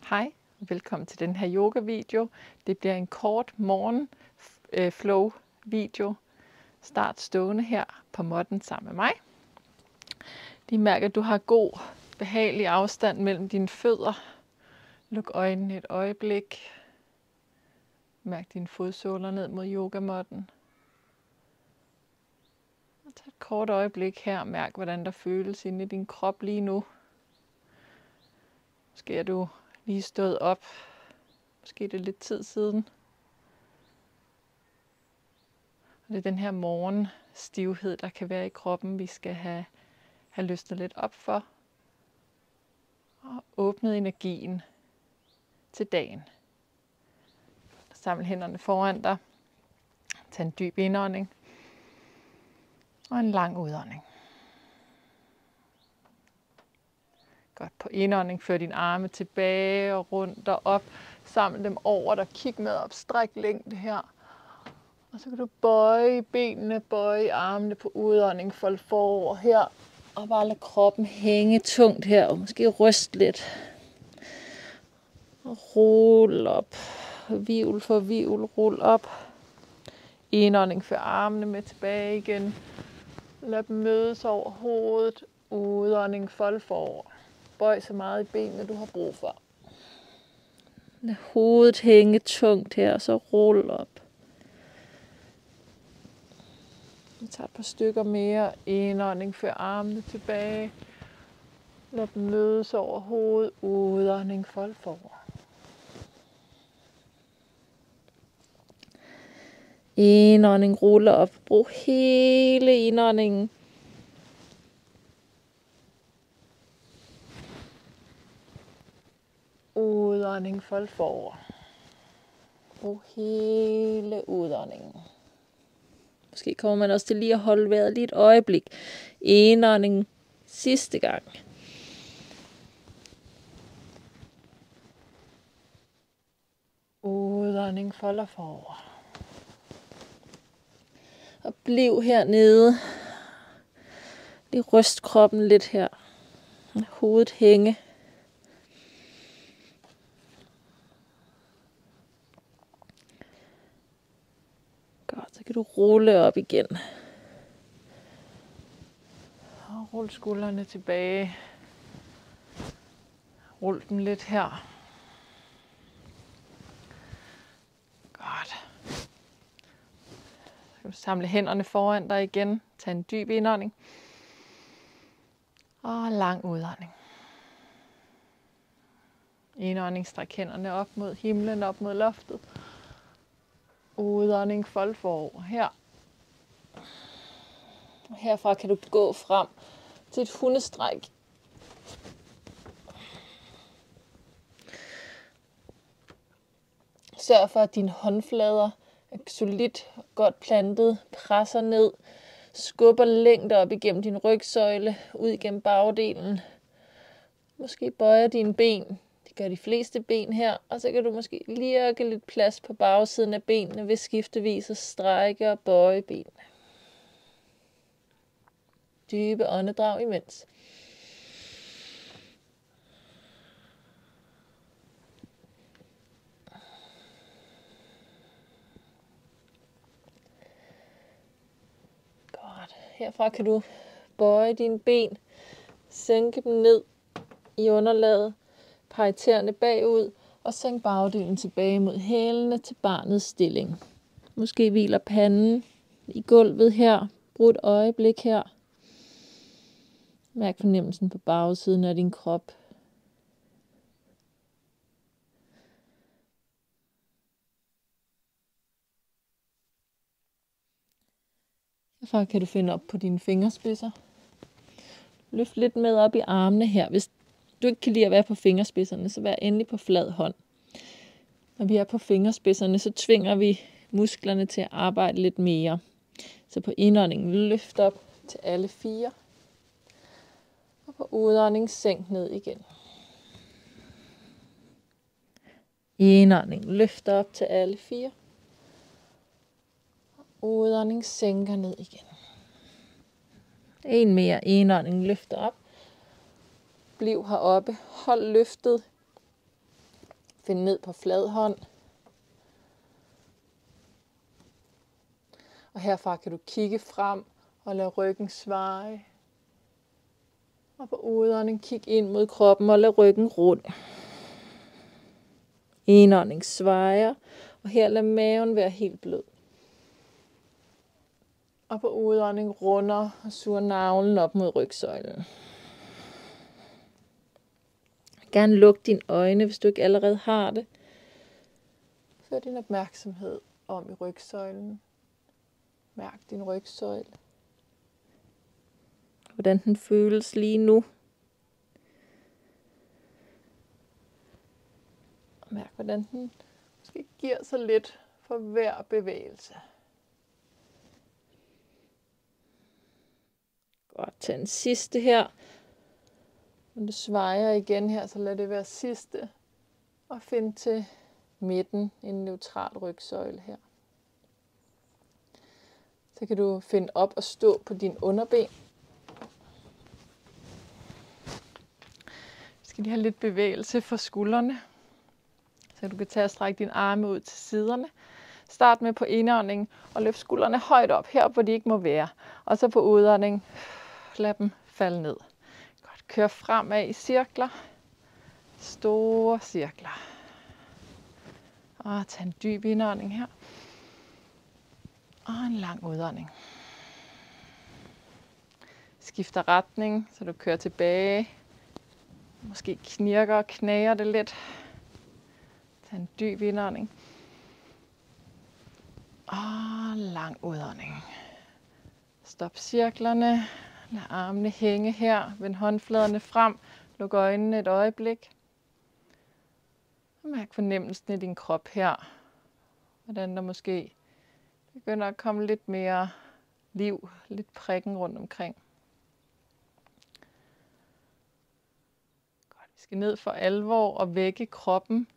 Hej, velkommen til den her yoga video. Det bliver en kort morgen flow video. Start stående her på måtten sammen med mig. Lige mærk, at du har god, behagelig afstand mellem dine fødder. Luk øjnene et øjeblik. Mærk dine fodsåler ned mod yogamåtten. Og tag et kort øjeblik her. Mærk, hvordan der føles inde i din krop lige nu. Måske er du lige stået op. Måske det er lidt tid siden. Og det er den her morgenstivhed, der kan være i kroppen, vi skal have løsnet lidt op for. Og åbnet energien til dagen. Samle hænderne foran dig. Tag en dyb indånding. Og en lang udånding. Godt, på indånding, før dine arme tilbage og rundt og op. Samle dem over dig. Kig med op. Stræk længde her. Og så kan du bøje benene, bøje armene på udånding. Fold forover her. Og bare lade kroppen hænge tungt her. Og måske ryste lidt. Og rull op. Hvivl for hvivl. Rull op. Indånding, før armene med tilbage igen. Lad dem mødes over hovedet. Udånding, fold forover. Bøj så meget i benene, du har brug for. Lad hovedet hænge tungt her, og så rull op. Vi tager et par stykker mere. Indånding, før armene tilbage. Lad dem mødes over hovedet. Udånding, fold forover. Indånding, ruller op. Brug hele indåndingen. Udånding, fold forover. Brug hele udåndingen. Måske kommer man også til lige at holde vejret lige et øjeblik. Indånding sidste gang. Udånding, folder forover. Og bliv hernede. Lige ryst kroppen lidt her. Hovedet hænge. Godt, så kan du rulle op igen. Og rulle skuldrene tilbage. Rul dem lidt her. Godt. Så kan du samle hænderne foran dig igen. Tag en dyb indånding. Og lang udånding. Indånding, stræk hænderne op mod himlen, op mod loftet. Udånding, fold forover her. Herfra kan du gå frem til et hundestræk. Sørg for, at dine håndflader er solidt godt plantet. Presser ned. Skubber længder op igennem din rygsøjle. Ud igennem bagdelen. Måske bøjer dine ben. Det gør de fleste ben her. Og så kan du måske lirke lidt plads på bagsiden af benene ved skiftevis at strække og bøje benene. Dybe åndedrag imens. Godt. Herfra kan du bøje dine ben. Sænke dem ned i underlaget. Pege tæerne bagud. Og sænk bagdelen tilbage mod hælene til barnets stilling. Måske hviler panden i gulvet her. Brug et øjeblik her. Mærk fornemmelsen på bagsiden af din krop. Herfra kan du finde op på dine fingerspidser. Løft lidt med op i armene her. Hvis du ikke kan lide at være på fingerspidserne, så vær endelig på flad hånd. Når vi er på fingerspidserne, så tvinger vi musklerne til at arbejde lidt mere. Så på indåndingen løft op til alle 4. Og på udånding sænk ned igen. Indånding løfter op til alle 4. Og udånding sænker ned igen. En mere. Indånding løfter op. Bliv heroppe. Hold løftet Find ned på flad hånd. Og herfra kan du kigge frem og lade ryggen sveje. Og på udånding kig ind mod kroppen og lad ryggen rund. Indånding svejer, og her lad maven være helt blød. Og på udånding runder og suger navlen op mod rygsøjlen. Gerne luk dine øjne, hvis du ikke allerede har det. Før din opmærksomhed om i rygsøjlen. Mærk din rygsøjle. Hvordan den føles lige nu. Og mærk, hvordan den måske giver sig lidt for hver bevægelse. Godt, tag en sidste her. Når du svejer igen her, så lad det være sidste. Og find til midten, en neutral rygsøjle her. Så kan du finde op og stå på din underben. Skal de have lidt bevægelse for skuldrene. Så du kan tage og strække dine arme ud til siderne. Start med på indåndingen og løft skuldrene højt op, herop hvor de ikke må være. Og så på udåndingen, lad dem falde ned. Godt, kør fremad i cirkler. Store cirkler. Og tag en dyb indånding her. Og en lang udånding. Skifter retning, så du kører tilbage. Måske knirker og knager det lidt. Tag en dyb indånding. Og lang udånding. Stop cirklerne. Lad armene hænge her. Vend håndfladerne frem. Luk øjnene et øjeblik. Og mærk fornemmelsen i din krop her. Hvordan der måske begynder at komme lidt mere liv, lidt prikken rundt omkring. Godt. Vi skal ned for alvor og vække kroppen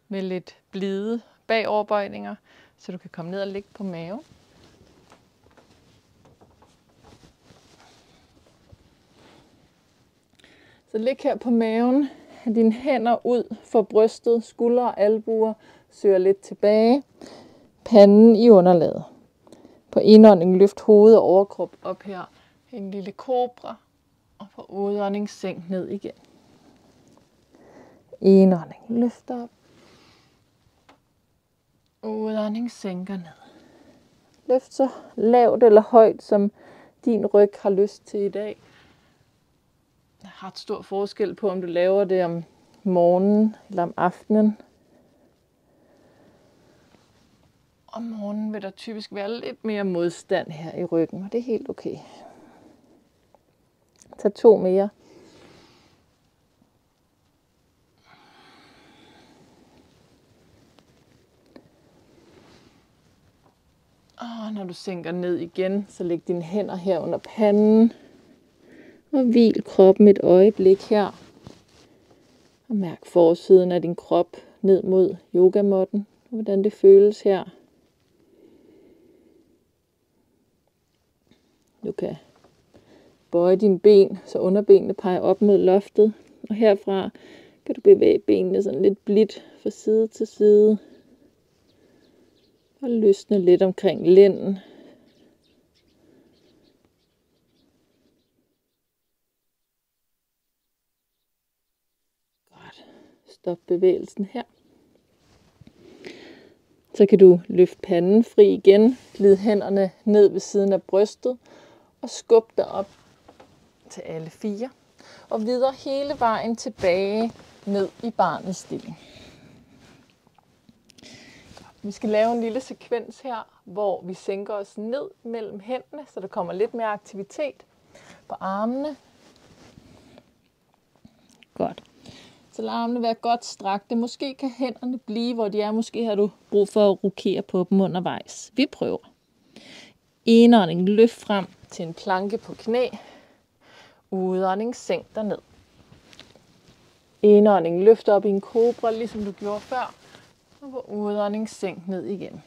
med lidt blide bagoverbøjninger, så du kan komme ned og ligge på maven. Så lig her på maven, have dine hænder ud for brystet, skuldre og albuer, søger lidt tilbage, panden i underlaget. På indånding løft hoved og overkrop op her, en lille kobra, og på udånding sænk ned igen. Indånding løft op, udånding sænker ned. Løft så lavt eller højt, som din ryg har lyst til i dag. Der er ret stor forskel på, om du laver det om morgenen eller om aftenen. Om morgenen vil der typisk være lidt mere modstand her i ryggen, og det er helt okay. Tag 2 mere. Og når du sænker ned igen, så læg dine hænder her under panden. Og hvil kroppen et øjeblik her. Og mærk forsiden af din krop ned mod yogamåtten. Hvordan det føles her. Du kan bøje dine ben, så underbenene peger op mod loftet. Og herfra kan du bevæge benene sådan lidt blidt fra side til side. Og løsne lidt omkring lænden. Godt. Stop bevægelsen her. Så kan du løfte panden fri igen, glide hænderne ned ved siden af brystet og skub dig op til alle 4. Og videre hele vejen tilbage ned i barnets stilling. Vi skal lave en lille sekvens her, hvor vi sænker os ned mellem hænderne, så der kommer lidt mere aktivitet på armene. Godt. Så lad armene være godt strakte. Måske kan hænderne blive, hvor de er. Måske har du brug for at rokere på dem undervejs. Vi prøver. Indånding, løft frem til en planke på knæ. Udånding, sænk dig ned. Indånding, løft op i en kobra, ligesom du gjorde før. Og på udånding, sænk ned igen.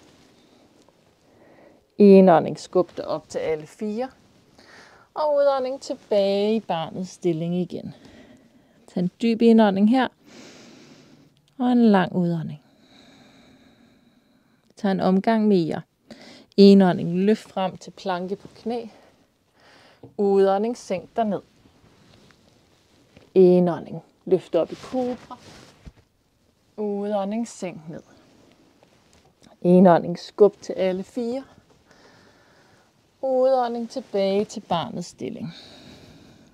Indånding, skub dig op til alle 4. Og udånding tilbage i barnets stilling igen. Tag en dyb indånding her. Og en lang udånding. Tag en omgang mere. Indånding, løft frem til planke på knæ. Udånding, sænk dig ned. Indånding, løft op i kobra. Udånding, sænk ned. Indånding, skub til alle 4. Udånding, tilbage til barnets stilling.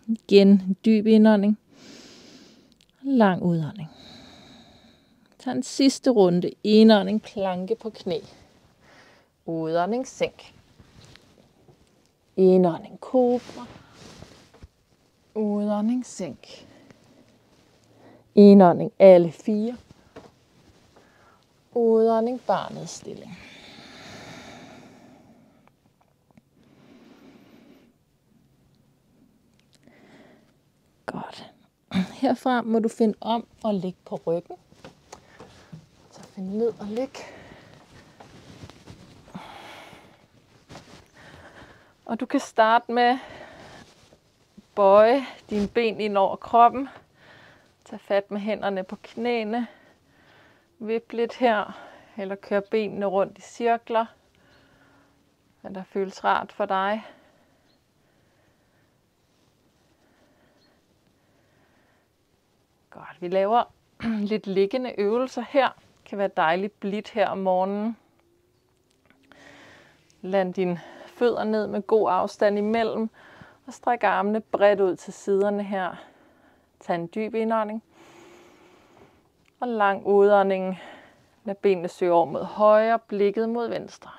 Igen, dyb indånding. Lang udånding. Tag en sidste runde. Indånding, planke på knæ. Udånding, sænk. Indånding, kobra. Udånding, sænk. Indånding, alle 4. Udånding, barnets stilling. Godt. Herfra må du finde om og ligge på ryggen. Så find ned og lig. Og du kan starte med bøje dine ben ind over kroppen. Tag fat med hænderne på knæene. Vip lidt her, eller kør benene rundt i cirkler. Hvad der føles rart for dig. Godt, vi laver lidt liggende øvelser her. Det kan være dejligt blidt her om morgenen. Land dine fødder ned med god afstand imellem. Og stræk armene bredt ud til siderne her. Tag en dyb indånding. Og lang udånding. Lad benene søge over mod højre, blikket mod venstre.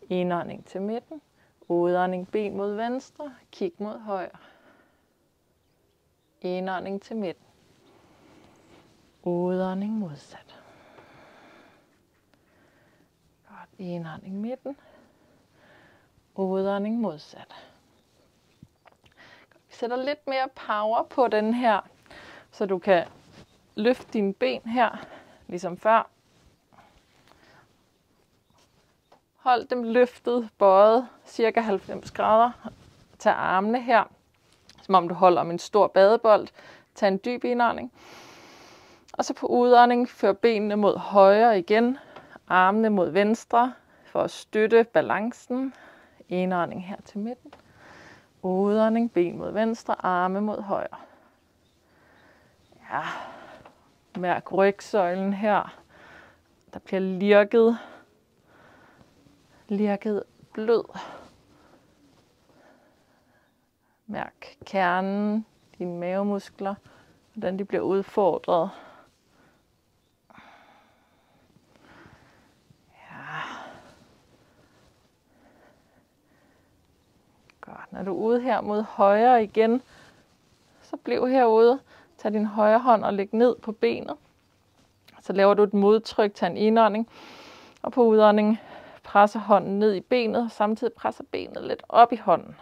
Indånding til midten. Udånding, ben mod venstre. Kig mod højre. Indånding til midten. Udånding modsat. Godt. Indånding midten. Udånding modsat. Vi sætter lidt mere power på den her, så du kan løfte dine ben her, ligesom før. Hold dem løftet, bøjet, cirka 90 grader. Tag armene her, som om du holder om en stor badebold. Tag en dyb indånding. Og så på udånding, før benene mod højre igen. Armene mod venstre, for at støtte balancen. Indånding her til midten. Udånding, ben mod venstre, arme mod højre. Ja, mærk rygsøjlen her. Der bliver lirket blød. Mærk kernen, dine mavemuskler, hvordan de bliver udfordret. Ja. Godt. Når du er ude her mod højre igen, så bliv herude. Tag din højre hånd og læg ned på benet. Så laver du et modtryk, tag en indånding. Og på udånding presser hånden ned i benet, og samtidig presser benet lidt op i hånden.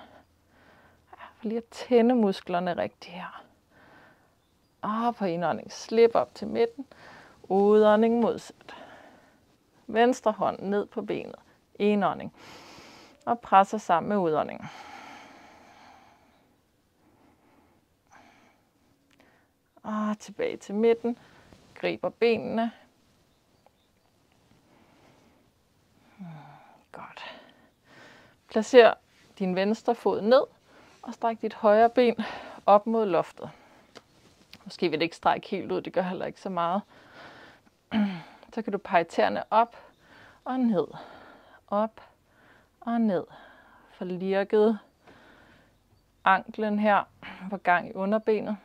For lige at tænde musklerne rigtigt her. Og på indånding, slip op til midten. Udånding modsat. Venstre hånd ned på benet. Indånding. Og presser sammen med udåndingen. Og tilbage til midten. Griber benene. Godt. Placer din venstre fod ned. Og stræk dit højre ben op mod loftet. Måske vil det ikke strække helt ud, det gør heller ikke så meget. Så kan du pege tæerne op og ned. Op og ned. Få lirket anklen her. Få gang i underbenet.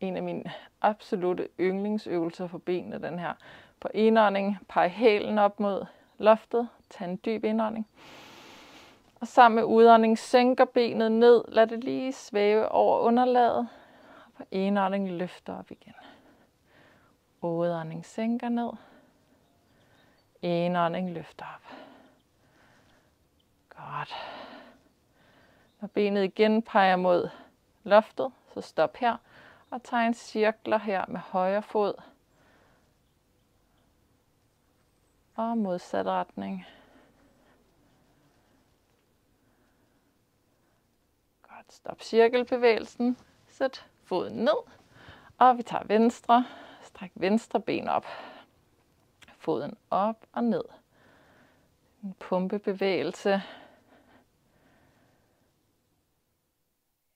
En af mine absolutte yndlingsøvelser for benene, den her. På indånding, pege hælen op mod loftet. Tag en dyb indånding. Og sammen med udånding sænker benet ned. Lad det lige svæve over underlaget. Og på indånding løfter op igen. Udånding sænker ned. Indånding løfter op. Godt. Når benet igen peger mod loftet, så stop her. Og tag en cirkler her med højre fod. Og modsat retning. Godt, stop cirkelbevægelsen. Sæt foden ned. Og vi tager venstre. Stræk venstre ben op. Foden op og ned. En pumpebevægelse.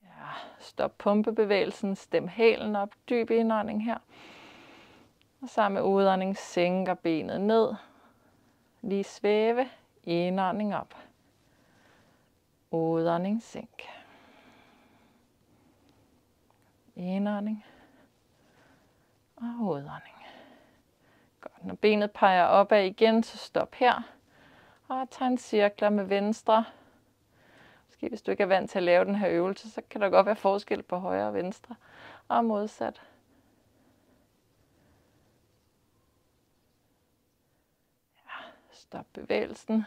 Ja, stop pumpebevægelsen. Stem hælen op. Dyb indånding her. Og sammen med udånding sænker benet ned. Lige svæve. Indånding op. Udånding sænk. Indånding. Og udånding. Godt. Når benet peger opad igen, så stop her. Og tag en cirkler med venstre. Måske hvis du ikke er vant til at lave den her øvelse, så kan der godt være forskel på højre og venstre. Og modsat. Ja, stop bevægelsen.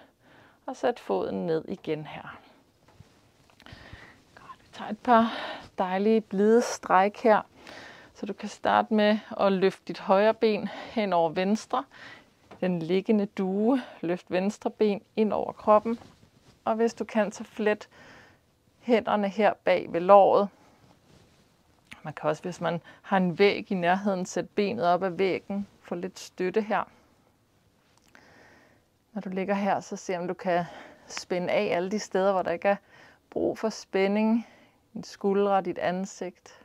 Og sæt foden ned igen her. Godt. Vi tager et par dejlige blide stræk her. Så du kan starte med at løfte dit højre ben hen over venstre. Den liggende due. Løft venstre ben ind over kroppen. Og hvis du kan, så flet hænderne her bag ved låret. Man kan også, hvis man har en væg i nærheden, sætte benet op ad væggen. Få lidt støtte her. Når du ligger her, så se om du kan spænde af alle de steder, hvor der ikke er brug for spænding. Din skuldre, dit ansigt.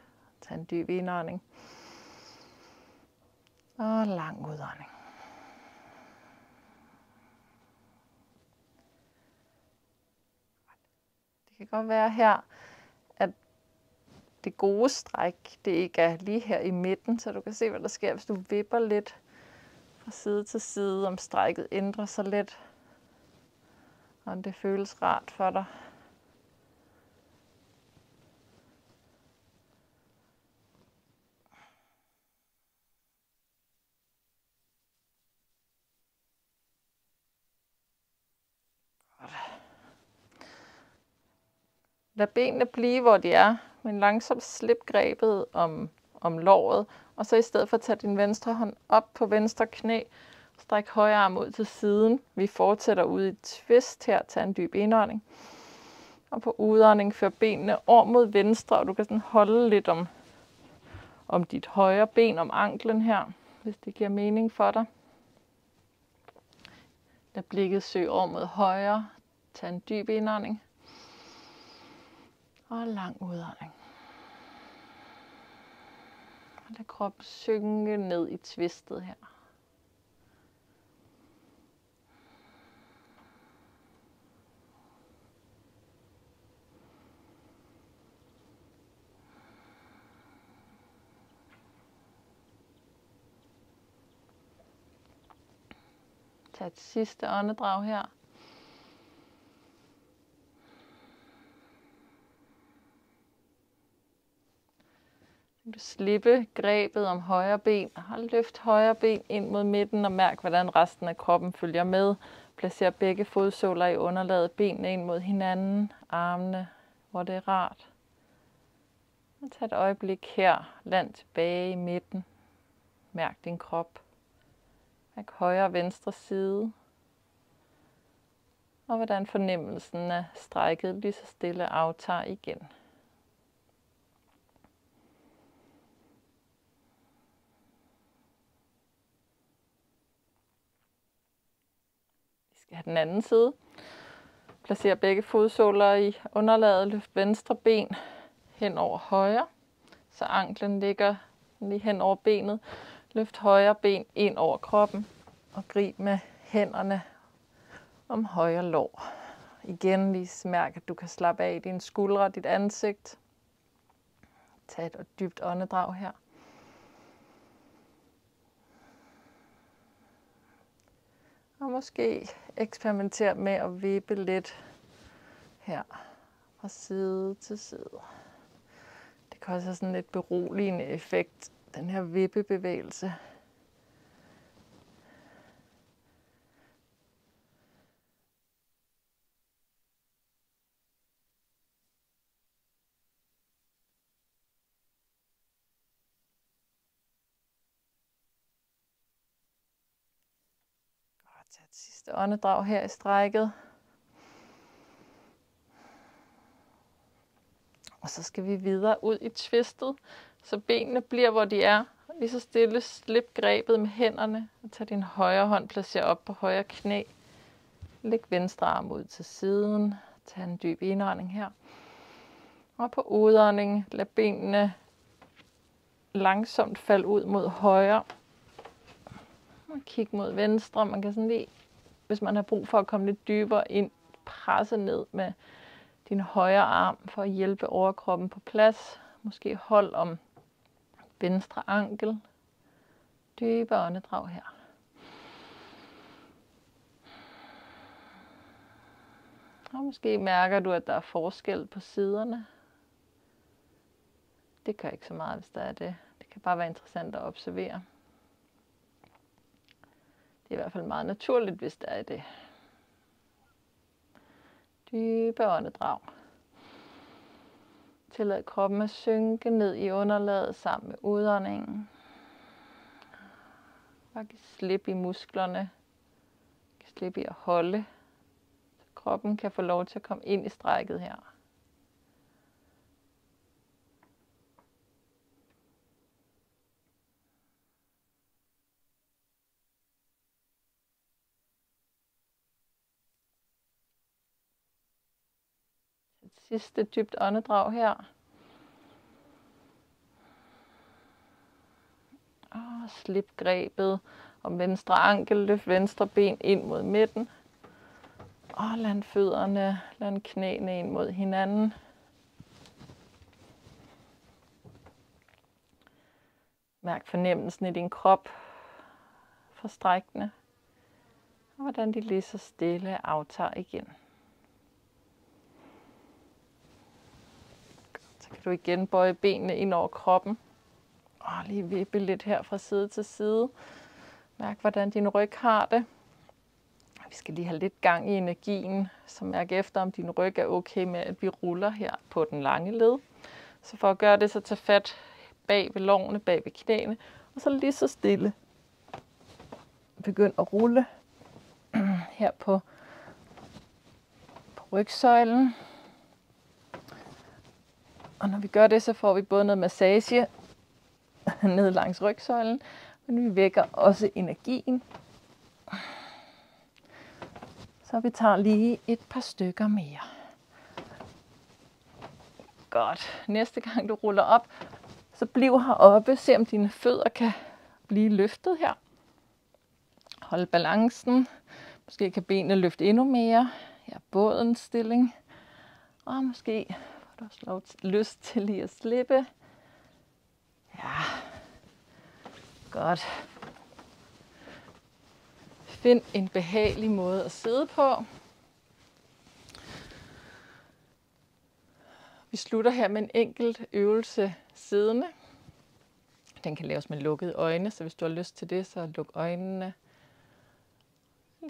Tag en dyb indånding. Og lang udånding. Det kan godt være her, at det gode stræk, det ikke er lige her i midten, så du kan se, hvad der sker, hvis du vipper lidt fra side til side, om strækket ændrer sig lidt, og om det føles rart for dig. Lad benene blive, hvor de er, men langsomt slip grebet om låret, og så i stedet for at tage din venstre hånd op på venstre knæ, stræk højre arm ud til siden. Vi fortsætter ud i et twist her, tag en dyb indånding. Og på udånding før benene over mod venstre, og du kan sådan holde lidt om dit højre ben, om anklen her, hvis det giver mening for dig. Lad blikket søge over mod højre, tag en dyb indånding. Og lang udånding. Og lad kroppen synke ned i twistet her. Tag et sidste åndedrag her. Du slippe grebet om højre ben, og løft højre ben ind mod midten og mærk, hvordan resten af kroppen følger med. Placer begge fodsåler i underlaget, benene ind mod hinanden, armene, hvor det er rart. Og tag et øjeblik her, land tilbage i midten. Mærk din krop. Mærk højre og venstre side. Og hvordan fornemmelsen af strækket lige så stille aftager igen. Vi skal have den anden side. Placer begge fodsåler i underlaget. Løft venstre ben hen over højre, så anklen ligger lige hen over benet. Løft højre ben ind over kroppen og grib med hænderne om højre lår. Igen lige mærk, at du kan slappe af i dine skuldre, dit ansigt. Tag et dybt åndedrag her. Og måske eksperimentere med at vippe lidt her fra side til side. Det kan også have sådan lidt beroligende effekt, den her vippebevægelse. Tag et sidste åndedrag her i strækket. Og så skal vi videre ud i twistet, så benene bliver, hvor de er. Lige så stille, slip grebet med hænderne, og tag din højre hånd, placer op på højre knæ. Læg venstre arm ud til siden, tag en dyb indånding her. Og på udånding, lad benene langsomt falde ud mod højre. Og kig mod venstre. Man kan sådan lige, hvis man har brug for at komme lidt dybere ind, presse ned med din højre arm for at hjælpe overkroppen på plads. Måske hold om venstre ankel. Dybe åndedrag her. Og måske mærker du, at der er forskel på siderne. Det gør ikke så meget, hvis der er det. Det kan bare være interessant at observere. Det er i hvert fald meget naturligt, hvis der er det. Dybe åndedrag. Tillad kroppen at synke ned i underlaget sammen med udåndingen. Bare giv slip i musklerne. Giv slip i at holde. Så kroppen kan få lov til at komme ind i strækket her. Et sidste dybt åndedrag her. Og slip grebet om venstre ankel, løft venstre ben ind mod midten. Og land fødderne, land knæene ind mod hinanden. Mærk fornemmelsen i din krop for strækkene. Og hvordan de lige så stille aftager igen. Så kan du igen bøje benene ind over kroppen. Og lige vippe lidt her fra side til side. Mærk, hvordan din ryg har det. Vi skal lige have lidt gang i energien, så mærk efter, om din ryg er okay med, at vi ruller her på den lange led. Så for at gøre det, så tag fat bag ved lårene, bag ved knæene, og så lige så stille. Begynd at rulle her på rygsøjlen. Og når vi gør det, så får vi både noget massage ned langs rygsøjlen, men vi vækker også energien. Så vi tager lige et par stykker mere. Godt. Næste gang du ruller op, så bliv heroppe. Se om dine fødder kan blive løftet her. Hold balancen. Måske kan benene løfte endnu mere. Her bådens stilling. Og måske får du også lyst til lige at slippe. Ja. Godt. Find en behagelig måde at sidde på. Vi slutter her med en enkelt øvelse siddende. Den kan laves med lukkede øjne, så hvis du har lyst til det, så luk øjnene.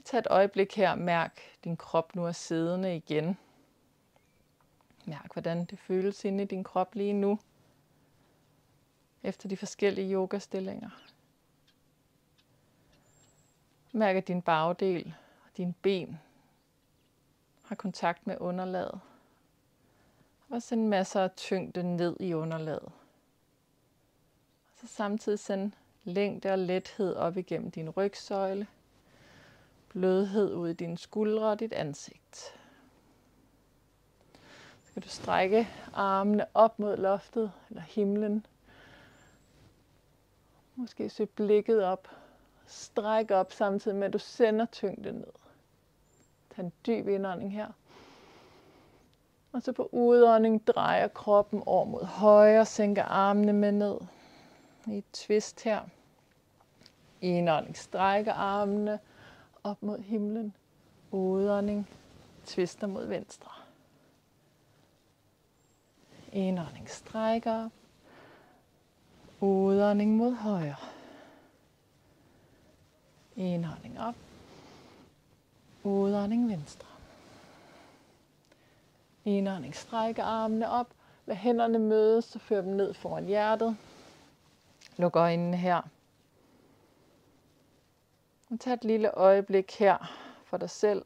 Tag et øjeblik her og mærk, at din krop nu er siddende igen. Mærk, hvordan det føles inde i din krop lige nu, efter de forskellige yogastillinger. Mærk, at din bagdel og dine ben har kontakt med underlaget. Og send masser af tyngde ned i underlaget. Og så samtidig send længde og lethed op igennem din rygsøjle. Blødhed ud i dine skuldre og dit ansigt. Så kan du strække armene op mod loftet eller himlen. Måske søg blikket op. Stræk op samtidig med, at du sender tyngde ned. Tag en dyb indånding her. Og så på udånding drejer kroppen over mod højre, sænker armene med ned. I et twist her. Indånding, strækker armene op mod himlen. Udånding, twister mod venstre. Indånding, strækker op. Udånding mod højre. Indånding op. Udånding venstre. Indånding, strækker armene op. Lad hænderne mødes, så fører dem ned foran hjertet. Luk øjnene her. Og tag et lille øjeblik her for dig selv,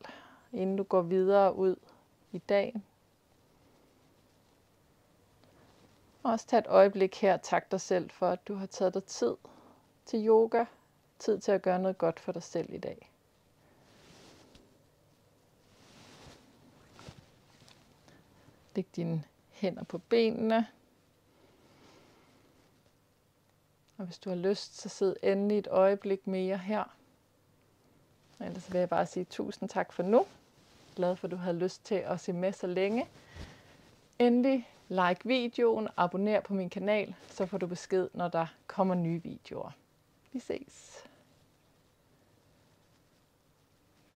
inden du går videre ud i dagen. Også tag et øjeblik her og tak dig selv for, at du har taget dig tid til yoga. Tid til at gøre noget godt for dig selv i dag. Læg dine hænder på benene. Og hvis du har lyst, så sid endelig et øjeblik mere her. Ellers vil jeg bare sige tusind tak for nu. Glad for, at du havde lyst til at se med så længe. Endelig like videoen, abonner på min kanal, så får du besked, når der kommer nye videoer. Vi ses.